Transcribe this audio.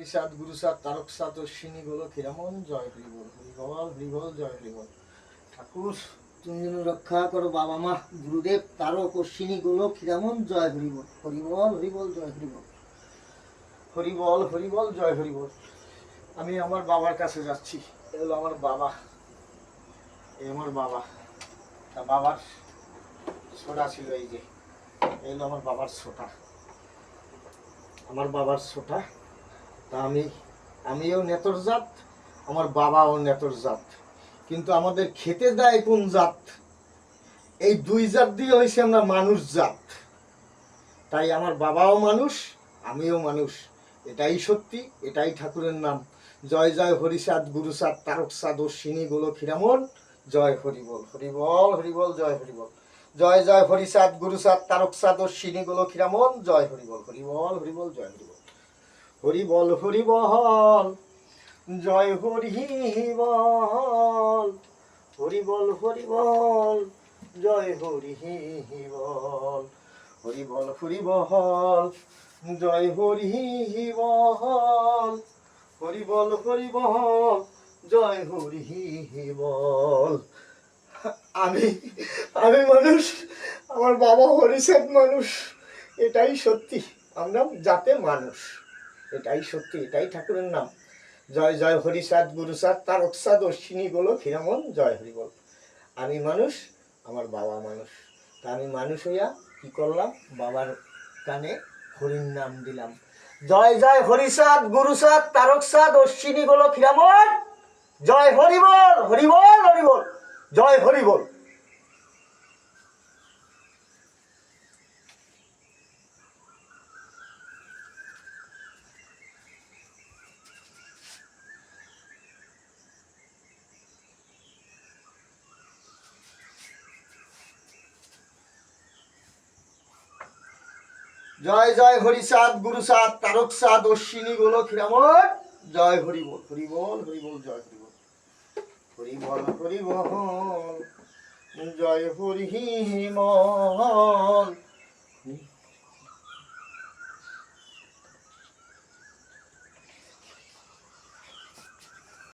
হরিসাদ গুরুসাদ তারকসাদ অশ্বিনী গোলক হীরামন জয় হরিবল হরিবল হরিবল জয় হরিবল। ঠাকুর তুমি যেন রক্ষা করো বাবা মা গুরুদেব তারক অশ্বিনী গোলক হীরামন জয় হরিবল হরিবল হরিবল জয় হরিবল হরিবল হরিবল জয় হরিবল। আমি আমার বাবার কাছে যাচ্ছি। এ হলো আমার বাবা, এই আমার বাবা। তা বাবার ছোটা ছিল, এই যে এই হলো আমার বাবার ছোটা, আমার বাবার ছোটা। তা আমিও নেতর জাত, আমার বাবাও নেতর জাত, কিন্তু আমাদের খেতে দেয় কোন জাত? এই দুই জাত দিয়ে হয়েছে আমরা মানুষ জাত। তাই আমার বাবাও মানুষ, আমিও মানুষ, এটাই সত্যি, এটাই ঠাকুরের নাম। জয় জয় হরিসাদ গুরুসাদ তারকসাদ অশ্বিনী গোলক হীরামন জয় হরিবল হরিবল হরিবল জয় হরিবল। জয় জয় হরিসাদ গুরুসাদ তারকসাদ অশ্বিনী গোলক হীরামন জয় হরিবল হরিবল হরিবল জয় হরিবল হরিবল হরিবল জয় হরিবল হরিবল হরিবল জয় হরিবল হরিবল হরিবল জয় হরিবল হরিবল হরিবল জয় হরিবল। আমি আমি মানুষ, আমার বাবা হরিসাদ মানুষ, এটাই সত্যি। আমরা জাতে মানুষ, এটাই সত্যি, এটাই ঠাকুরের নাম। জয় জয় হরিসাদ গুরুসাদ তারকসাদ অশ্বিনী গোলক হীরামন জয় হরিবল। আমি মানুষ, আমার বাবা মানুষ। তা আমি মানুষ হইয়া কি করলাম? বাবার কানে হরির নাম দিলাম। জয় জয় হরিসাদ গুরুসাদ তারকসাদ অশ্বিনী গোলক হীরামন জয় হরিবল হরিবল হরিবল জয় হরিবল। জয় জয় হরিসাদ গুরুসাদ তারকসাদ অশ্বিনী গোলক হীরামন জয় হরিবল হরিবল হরিবল জয় হরিবল হরিবল হরিবল জয় হরিবল